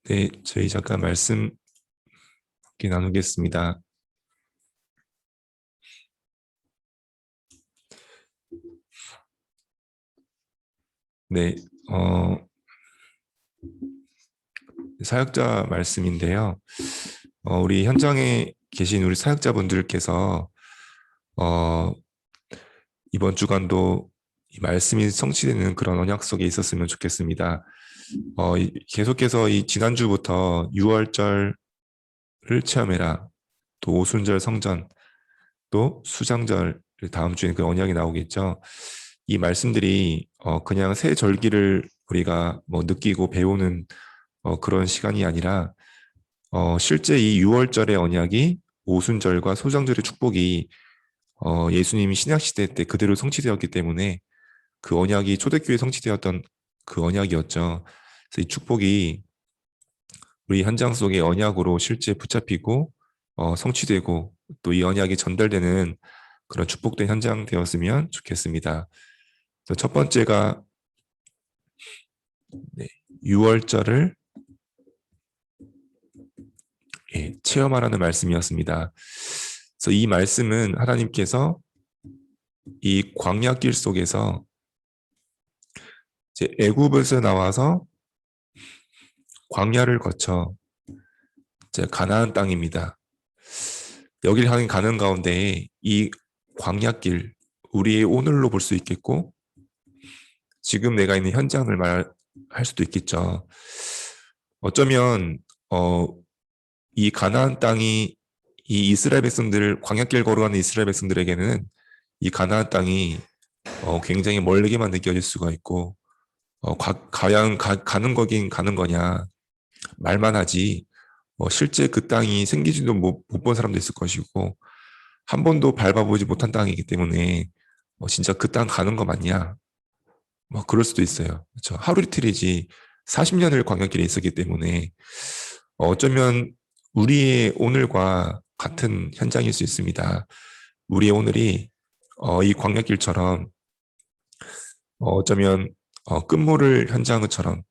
네, 저희 잠깐 말씀 나누겠습니다. 네, 사역자 말씀인데요. 우리 현장에 계신 우리 사역자분들께서 어, 이번 주간도 이 말씀이 성취되는 그런 언약 속에 있었으면 좋겠습니다. 계속해서 이 지난주부터 6월절을 체험해라, 또 오순절 성전, 또 수장절 다음 주에 그 언약이 나오겠죠. 이 말씀들이 그냥 새 절기를 우리가 뭐 느끼고 배우는 그런 시간이 아니라 실제 이 6월절의 언약이 오순절과 소장절의 축복이 예수님이 신약 시대 때 그대로 성취되었기 때문에 그 언약이 초대교회 성취되었던 그 언약이었죠. 그래서 이 축복이 우리 현장 속의 언약으로 실제 붙잡히고 성취되고 또 이 언약이 전달되는 그런 축복된 현장 되었으면 좋겠습니다. 그래서 첫 번째가 6월절을 체험하라는 말씀이었습니다. 그래서 이 말씀은 하나님께서 이 광야길 속에서 이제 애굽에서 나와서 광야를 거쳐 이제 가나안 땅입니다. 여기를 향해 가는 가운데 이 광야길, 우리의 오늘로 볼 수 있겠고 지금 내가 있는 현장을 말할 수도 있겠죠. 어쩌면 이 가나안 땅이 이 이스라엘 백성들, 광야길 걸어가는 이스라엘 백성들에게는 이 가나안 땅이 굉장히 멀게만 느껴질 수가 있고 과연 가는 거긴 가는 거냐 말만 하지 실제 그 땅이 생기지도 못 본 사람도 있을 것이고 한 번도 밟아보지 못한 땅이기 때문에 진짜 그 땅 가는 거 맞냐, 뭐 그럴 수도 있어요. 그렇죠? 하루 이틀이지 40년을 광야길에 있었기 때문에 어쩌면 우리의 오늘과 같은 현장일 수 있습니다. 우리의 오늘이 이 광야길처럼 어쩌면 끝모를 현장처럼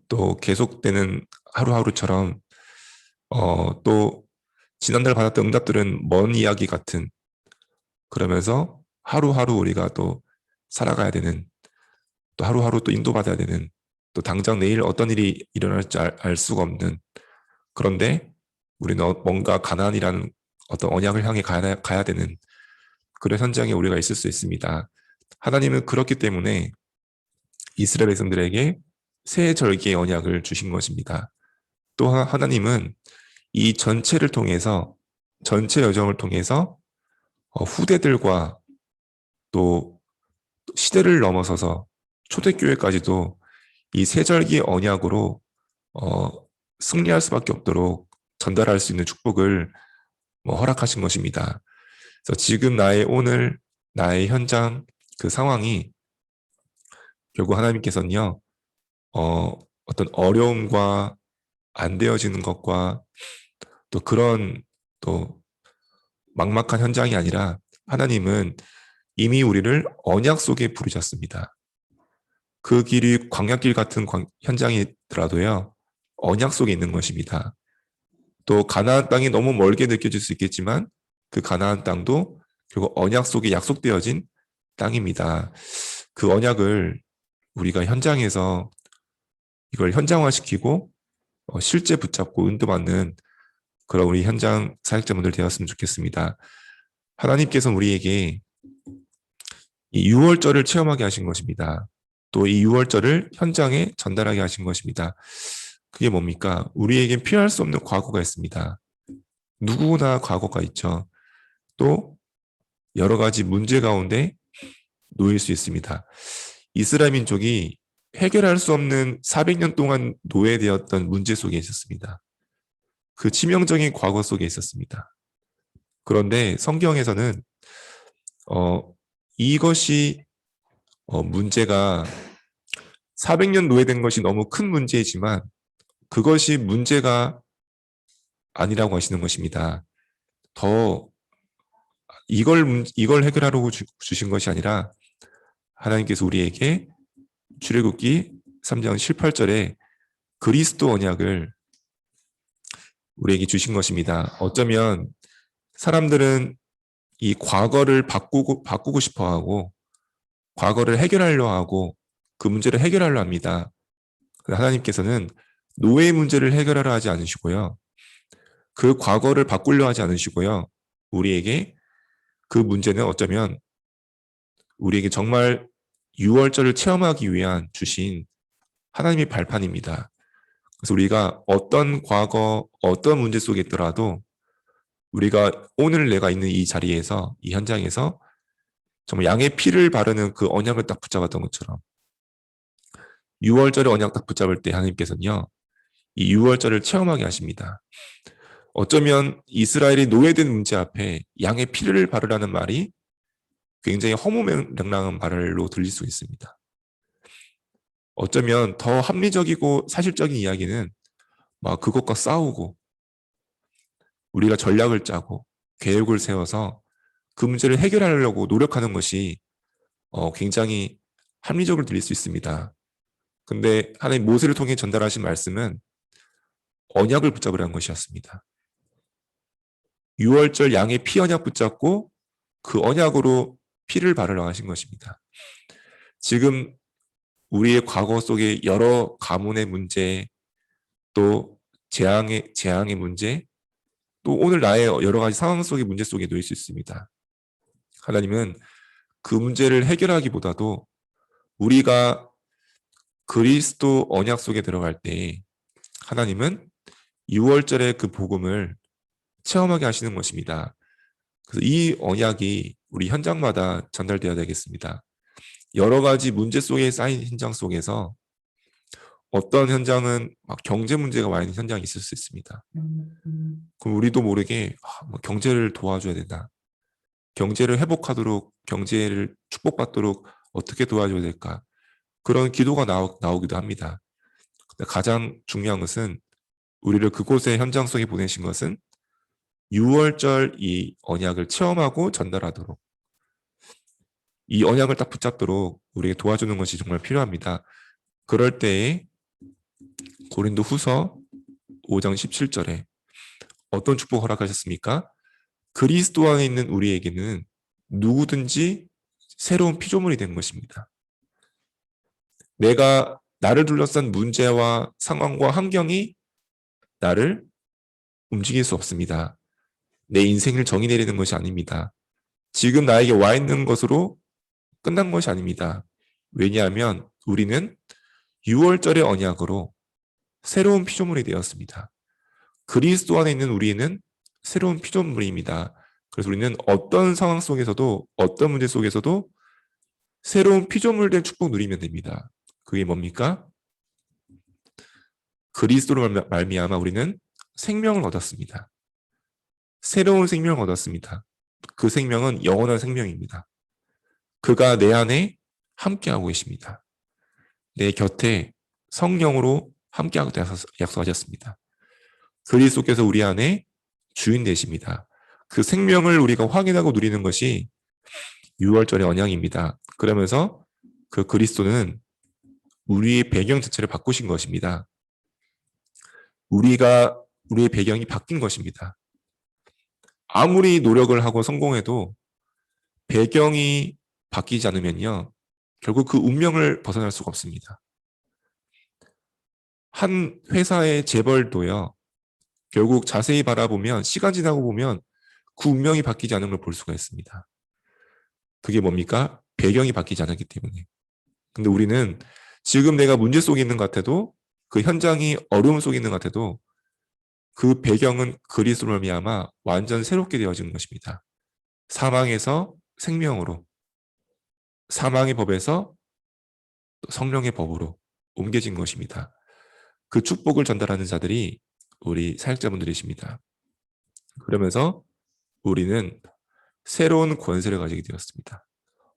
또 계속되는 하루하루처럼 또 지난달 받았던 응답들은 먼 이야기 같은, 그러면서 하루하루 우리가 또 살아가야 되는, 또 하루하루 또 인도받아야 되는, 또 당장 내일 어떤 일이 일어날지 알 수가 없는, 그런데 우리는 뭔가 가나안이라는 어떤 언약을 향해 가야 되는 그런 현장에 우리가 있을 수 있습니다. 하나님은 그렇기 때문에 이스라엘 백성들에게 새 절기의 언약을 주신 것입니다. 또 하나님은 이 전체를 통해서, 전체 여정을 통해서 후대들과 또 시대를 넘어서서 초대교회까지도 이 새 절기의 언약으로 어, 승리할 수밖에 없도록 전달할 수 있는 축복을 허락하신 것입니다. 그래서 지금 나의 오늘, 나의 현장, 그 상황이 결국 하나님께서는요, 어떤 어려움과 안 되어지는 것과 또 그런 또 막막한 현장이 아니라 하나님은 이미 우리를 언약 속에 부르셨습니다. 그 길이 광야길 같은 현장이더라도요, 언약 속에 있는 것입니다. 또 가나안 땅이 너무 멀게 느껴질 수 있겠지만 그 가나안 땅도 결국 언약 속에 약속되어진 땅입니다. 그 언약을 우리가 현장에서 이걸 현장화시키고 실제 붙잡고 인도받는 그런 우리 현장 사역자분들 되었으면 좋겠습니다. 하나님께서 우리에게 이 6월절을 체험하게 하신 것입니다. 또 이 6월절을 현장에 전달하게 하신 것입니다. 그게 뭡니까? 우리에겐 피할 수 없는 과거가 있습니다. 누구나 과거가 있죠. 또 여러 가지 문제 가운데 놓일 수 있습니다. 이스라엘 민족이 해결할 수 없는 400년 동안 노예되었던 문제 속에 있었습니다. 그 치명적인 과거 속에 있었습니다. 그런데 성경에서는 이것이 문제가 400년 노예된 것이 너무 큰 문제이지만 그것이 문제가 아니라고 하시는 것입니다. 더 이걸 해결하려고 주신 것이 아니라 하나님께서 우리에게 출애굽기 3장 7, 8절에 그리스도 언약을 우리에게 주신 것입니다. 어쩌면 사람들은 이 과거를 바꾸고 싶어 하고, 과거를 해결하려 하고, 그 문제를 해결하려 합니다. 하나님께서는 노예 문제를 해결하려 하지 않으시고요. 그 과거를 바꾸려 하지 않으시고요. 우리에게 그 문제는 어쩌면 우리에게 정말 유월절을 체험하기 위한 주신 하나님의 발판입니다. 그래서 우리가 어떤 과거, 어떤 문제 속에 있더라도 우리가 오늘 내가 있는 이 자리에서, 이 현장에서 정말 양의 피를 바르는 그 언약을 딱 붙잡았던 것처럼 6월절의 언약 딱 붙잡을 때 하나님께서는요, 이 6월절을 체험하게 하십니다. 어쩌면 이스라엘이 노예된 문제 앞에 양의 피를 바르라는 말이 굉장히 허무맹랑한 말로 들릴 수 있습니다. 어쩌면 더 합리적이고 사실적인 이야기는 막 그것과 싸우고 우리가 전략을 짜고 계획을 세워서 그 문제를 해결하려고 노력하는 것이 굉장히 합리적으로 들릴 수 있습니다. 근데 하나님 모세를 통해 전달하신 말씀은 언약을 붙잡으라는 것이었습니다. 6월절 양의 피 언약 붙잡고 그 언약으로 피를 바르러 하신 것입니다. 지금 우리의 과거 속에 여러 가문의 문제, 또 재앙의 문제, 또 오늘 나의 여러 가지 상황 속의 문제 속에 놓일 수 있습니다. 하나님은 그 문제를 해결하기보다도 우리가 그리스도 언약 속에 들어갈 때 하나님은 6월절의 그 복음을 체험하게 하시는 것입니다. 그래서 이 언약이 우리 현장마다 전달되어야 되겠습니다. 여러 가지 문제 속에 쌓인 현장 속에서 어떤 현장은 막 경제 문제가 와 있는 현장이 있을 수 있습니다. 그럼 우리도 모르게 뭐 경제를 도와줘야 된다. 경제를 회복하도록, 경제를 축복받도록 어떻게 도와줘야 될까? 그런 기도가 나오기도 합니다. 가장 중요한 것은 우리를 그곳의 현장 속에 보내신 것은 6월절 이 언약을 체험하고 전달하도록, 이 언약을 딱 붙잡도록 우리에게 도와주는 것이 정말 필요합니다. 그럴 때에 고린도 후서 5장 17절에 어떤 축복 허락하셨습니까? 그리스도 안에 있는 우리에게는 누구든지 새로운 피조물이 된 것입니다. 나를 둘러싼 문제와 상황과 환경이 나를 움직일 수 없습니다. 내 인생을 정의 내리는 것이 아닙니다. 지금 나에게 와 있는 것으로 끝난 것이 아닙니다. 왜냐하면 우리는 6월절의 언약으로 새로운 피조물이 되었습니다. 그리스도 안에 있는 우리는 새로운 피조물입니다. 그래서 우리는 어떤 상황 속에서도, 어떤 문제 속에서도 새로운 피조물 된 축복 누리면 됩니다. 그게 뭡니까? 그리스도로 말미암아 우리는 생명을 얻었습니다. 새로운 생명을 얻었습니다. 그 생명은 영원한 생명입니다. 그가 내 안에 함께하고 계십니다. 내 곁에 성령으로 함께하겠다 약속하셨습니다. 그리스도께서 우리 안에 주인 되십니다. 그 생명을 우리가 확인하고 누리는 것이 6월절의 언약입니다. 그러면서 그 그리스도는 우리의 배경 자체를 바꾸신 것입니다. 우리의 배경이 바뀐 것입니다. 아무리 노력을 하고 성공해도 배경이 바뀌지 않으면요, 결국 그 운명을 벗어날 수가 없습니다. 한 회사의 재벌도요, 결국 자세히 바라보면, 시간 지나고 보면 그 운명이 바뀌지 않은 걸 볼 수가 있습니다. 그게 뭡니까? 배경이 바뀌지 않았기 때문에. 근데 우리는 지금 내가 문제 속에 있는 것 같아도, 그 현장이 어려움 속에 있는 것 같아도 그 배경은 그리스도로 말미암아 완전 새롭게 되어지는 것입니다. 사망에서 생명으로, 사망의 법에서 성령의 법으로 옮겨진 것입니다. 그 축복을 전달하는 자들이 우리 사역자분들이십니다. 그러면서 우리는 새로운 권세를 가지게 되었습니다.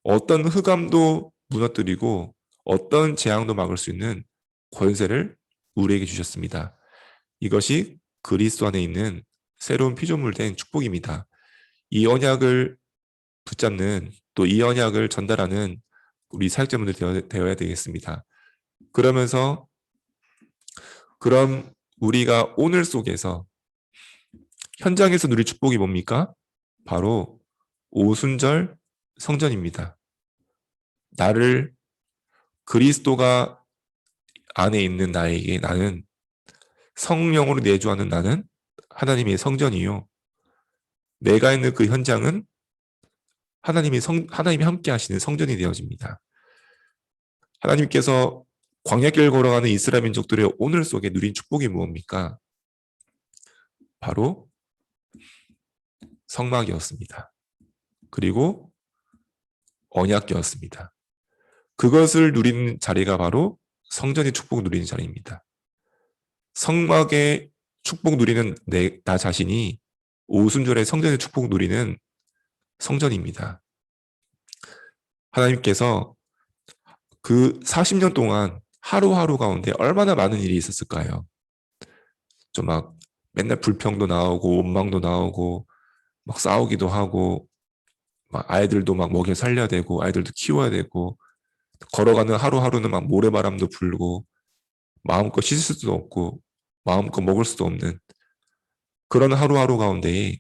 어떤 흑암도 무너뜨리고 어떤 재앙도 막을 수 있는 권세를 우리에게 주셨습니다. 이것이 그리스도 안에 있는 새로운 피조물 된 축복입니다. 이 언약을 붙잡는, 또 이 언약을 전달하는 우리 사역자분들 되어야 되겠습니다. 그러면서 그럼 우리가 오늘 속에서 현장에서 누릴 축복이 뭡니까? 바로 오순절 성전입니다. 나를 그리스도가 안에 있는 나에게 나는 성령으로 내주하는 나는 하나님의 성전이요. 내가 있는 그 현장은 하나님이 함께 하시는 성전이 되어집니다. 하나님께서 광야길 걸어가는 이스라엘 민족들의 오늘 속에 누린 축복이 무엇입니까? 바로 성막이었습니다. 그리고 언약이었습니다. 그것을 누리는 자리가 바로 성전의 축복 누리는 자리입니다. 성막의 축복 누리는 나 자신이 오순절의 성전의 축복 누리는 성전입니다. 하나님께서 그 40년 동안 하루하루 가운데 얼마나 많은 일이 있었을까요? 좀 막 맨날 불평도 나오고 원망도 나오고 막 싸우기도 하고 막 아이들도 막 먹여 살려야 되고 아이들도 키워야 되고 걸어가는 하루하루는 막 모래바람도 불고 마음껏 씻을 수도 없고 마음껏 먹을 수도 없는 그런 하루하루 가운데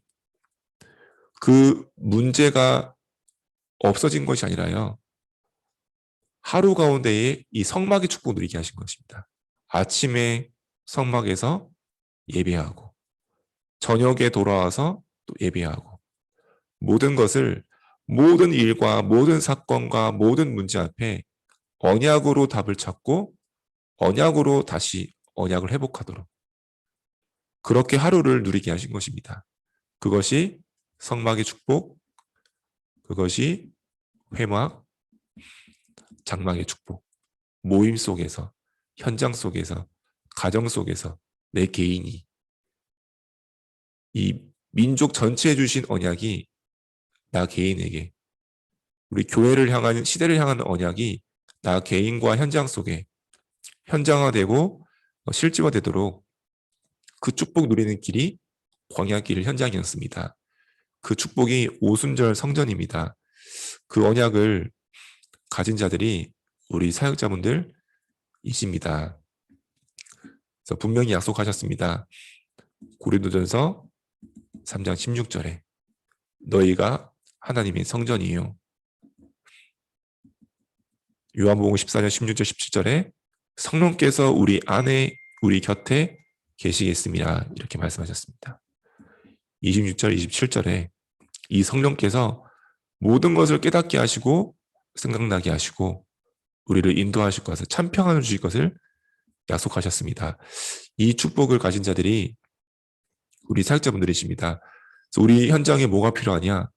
그 문제가 없어진 것이 아니라요. 하루 가운데에 이 성막의 축복을 누리게 하신 것입니다. 아침에 성막에서 예배하고 저녁에 돌아와서 또 예배하고 모든 것을 모든 일과 모든 사건과 모든 문제 앞에 언약으로 답을 찾고 언약으로 다시 언약을 회복하도록 그렇게 하루를 누리게 하신 것입니다. 그것이 성막의 축복, 그것이 회막, 장막의 축복, 모임 속에서, 현장 속에서, 가정 속에서 내 개인이 이 민족 전체에 주신 언약이 나 개인에게 우리 교회를 향한 시대를 향한 언약이 나 개인과 현장 속에 현장화되고 실제화되도록 그 축복 누리는 길이 광야길 현장이었습니다. 그 축복이 오순절 성전입니다. 그 언약을 가진 자들이 우리 사역자분들이십니다. 그래서 분명히 약속하셨습니다. 고린도전서 3장 16절에 너희가 하나님의 성전이요. 요한복음 14장 16절 17절에 성령께서 우리 안에 우리 곁에 계시겠습니다. 이렇게 말씀하셨습니다. 26절 27절에 이 성령께서 모든 것을 깨닫게 하시고 생각나게 하시고 우리를 인도하실 것을 참평안을 주실 것을 약속하셨습니다. 이 축복을 가진 자들이 우리 사역자분들이십니다. 우리 현장에 뭐가 필요하냐?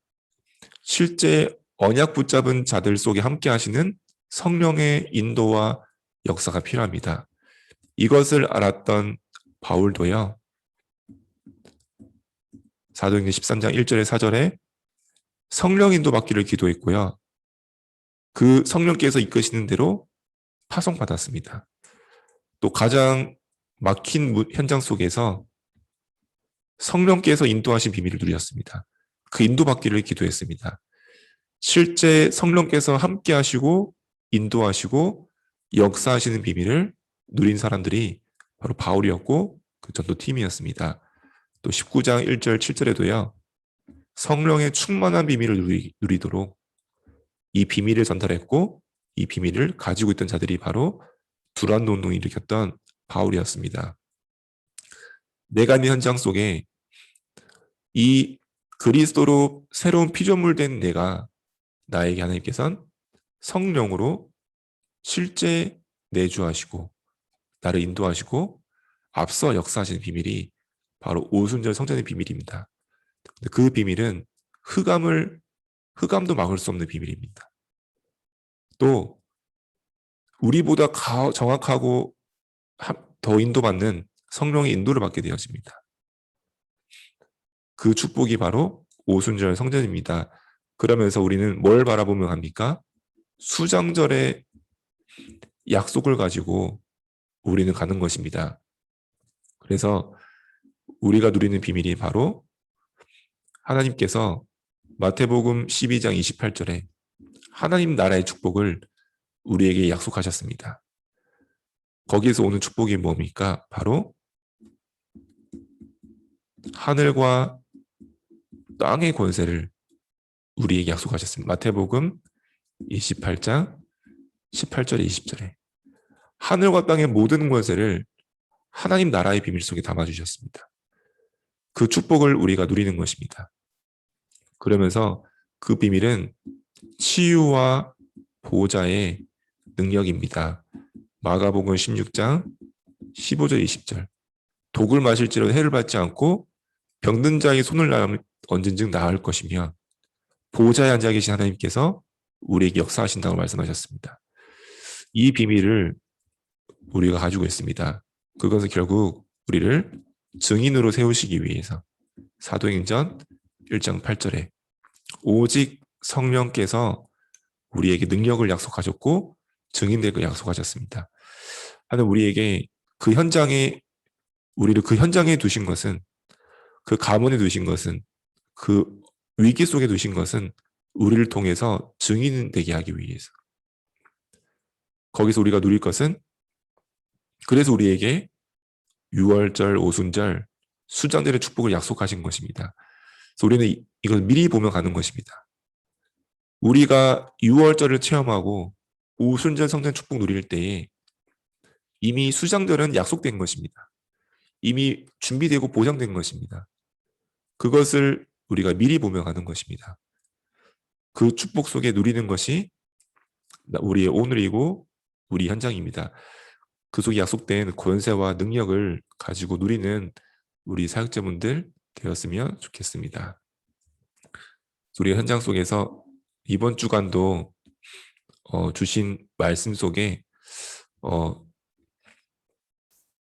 실제 언약 붙잡은 자들 속에 함께 하시는 성령의 인도와 역사가 필요합니다. 이것을 알았던 바울도요. 사도행전 13장 1절에 4절에 성령 인도 받기를 기도했고요. 그 성령께서 이끄시는 대로 파송받았습니다. 또 가장 막힌 현장 속에서 성령께서 인도하신 비밀을 누렸습니다. 그 인도받기를 기도했습니다. 실제 성령께서 함께 하시고 인도하시고 역사하시는 비밀을 누린 사람들이 바로 바울이었고 그 전도팀이었습니다. 또 19장 1절 7절에도요. 성령의 충만한 비밀을 누리도록 이 비밀을 전달했고 이 비밀을 가지고 있던 자들이 바로 두란노 운동을 일으켰던 바울이었습니다. 내가 있는 현장 속에 이 그리스도로 새로운 피조물 된 내가 나에게 하나님께서는 성령으로 실제 내주하시고 나를 인도하시고 앞서 역사하시는 비밀이 바로 오순절 성전의 비밀입니다. 그 비밀은 흑암도 막을 수 없는 비밀입니다. 또 우리보다 정확하고 더 인도받는 성령의 인도를 받게 되어집니다. 그 축복이 바로 오순절 성전입니다. 그러면서 우리는 뭘 바라보며 합니까? 수장절의 약속을 가지고 우리는 가는 것입니다. 그래서 우리가 누리는 비밀이 바로 하나님께서 마태복음 12장 28절에 하나님 나라의 축복을 우리에게 약속하셨습니다. 거기에서 오는 축복이 뭡니까? 바로 하늘과 땅의 권세를 우리에게 약속하셨습니다. 마태복음 28장 18절에 20절에 하늘과 땅의 모든 권세를 하나님 나라의 비밀 속에 담아주셨습니다. 그 축복을 우리가 누리는 것입니다. 그러면서 그 비밀은 치유와 보호자의 능력입니다. 마가복음 16장 15절 20절 독을 마실지라도 해를 받지 않고 병든 자의 손을 얹은즉 나을 것이며 보호자에 앉아 계신 하나님께서 우리에게 역사하신다고 말씀하셨습니다. 이 비밀을 우리가 가지고 있습니다. 그것은 결국 우리를 증인으로 세우시기 위해서 사도행전 1장 8절에 오직 성령께서 우리에게 능력을 약속하셨고 증인되고 약속하셨습니다. 하나님 우리에게 그 현장에 우리를 그 현장에 두신 것은 그 가문에 두신 것은 그 위기 속에 두신 것은 우리를 통해서 증인되게 하기 위해서 거기서 우리가 누릴 것은 그래서 우리에게 유월절, 오순절, 수장들의 축복을 약속하신 것입니다. 그래서 우리는 이걸 미리 보며 가는 것입니다. 우리가 유월절을 체험하고 오순절 성전 축복 누릴 때에 이미 수장들은 약속된 것입니다. 이미 준비되고 보장된 것입니다. 그것을 우리가 미리 보며 가는 것입니다. 그 축복 속에 누리는 것이 우리의 오늘이고 우리 현장입니다. 그 속에 약속된 권세와 능력을 가지고 누리는 우리 사역자분들 되었으면 좋겠습니다. 우리 현장 속에서 이번 주간도 주신 말씀 속에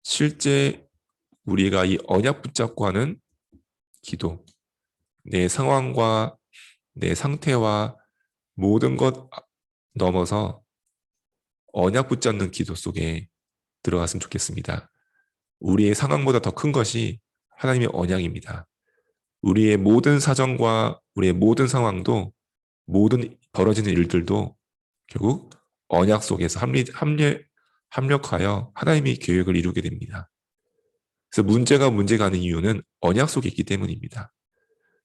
실제 우리가 이 언약 붙잡고 하는 기도, 내 상황과 내 상태와 모든 것 넘어서 언약 붙잡는 기도 속에 들어갔으면 좋겠습니다. 우리의 상황보다 더 큰 것이 하나님의 언약입니다. 우리의 모든 사정과 우리의 모든 상황도 모든 벌어지는 일들도 결국 언약 속에서 합력하여 하나님의 계획을 이루게 됩니다. 그래서 문제가 하는 이유는 언약 속에 있기 때문입니다.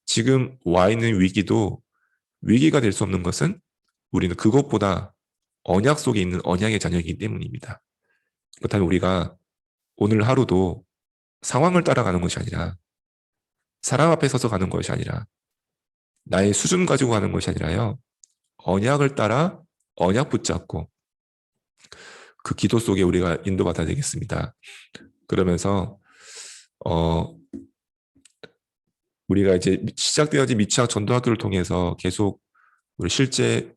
지금 와 있는 위기도 위기가 될 수 없는 것은 우리는 그것보다 언약 속에 있는 언약의 자녀이기 때문입니다. 그렇다면 우리가 오늘 하루도 상황을 따라가는 것이 아니라 사람 앞에 서서 가는 것이 아니라 나의 수준 가지고 가는 것이 아니라요. 언약을 따라 언약 붙잡고 그 기도 속에 우리가 인도받아야 되겠습니다. 그러면서 우리가 이제 시작되어진 미취학 전도학교를 통해서 계속 실제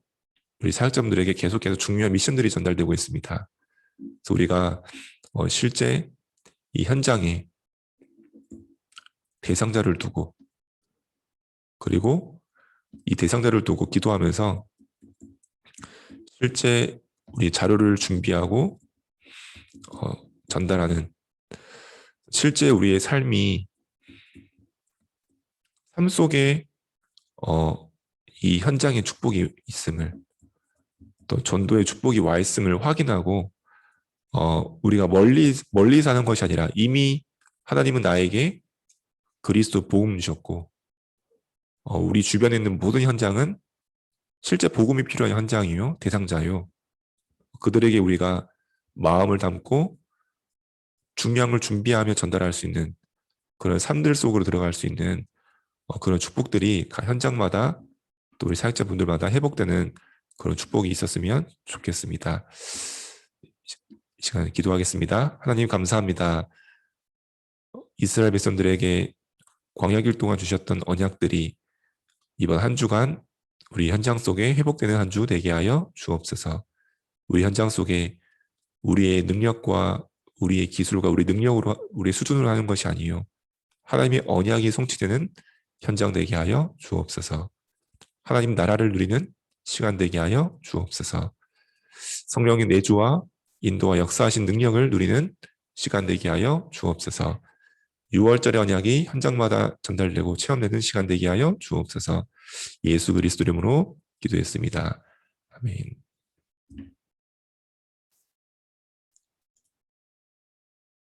우리 사역자분들에게 계속해서 중요한 미션들이 전달되고 있습니다. 그래서 우리가 실제 이 현장에 대상자를 두고 그리고 이 대상자를 두고 기도하면서 실제 우리 자료를 준비하고 전달하는 실제 우리의 삶 속에 이 현장에 축복이 있음을 또 전도의 축복이 와 있음을 확인하고 우리가 멀리 사는 것이 아니라 이미 하나님은 나에게 그리스도 복음 주셨고 우리 주변에 있는 모든 현장은 실제 복음이 필요한 현장이요 대상자요. 그들에게 우리가 마음을 담고 중요한 걸 준비하며 전달할 수 있는 그런 삶들 속으로 들어갈 수 있는 그런 축복들이 현장마다 또 우리 사역자분들마다 회복되는 그런 축복이 있었으면 좋겠습니다. 이 시간에 기도하겠습니다. 하나님 감사합니다. 이스라엘 백성들에게 광야길 동안 주셨던 언약들이 이번 한 주간 우리 현장 속에 회복되는 한 주 되게 하여 주옵소서. 우리 현장 속에 우리의 능력과 우리의 기술과 우리 능력으로 우리 수준으로 하는 것이 아니요 하나님의 언약이 성취되는 현장 되게 하여 주옵소서. 하나님 나라를 누리는 시간 되게 하여 주옵소서. 성령의 내주와 인도와 역사하신 능력을 누리는 시간 되게 하여 주옵소서. 6월절의 언약이 현장마다 전달되고 체험되는 시간 되게 하여 주옵소서. 예수 그리스도 이름으로 기도했습니다. 아멘.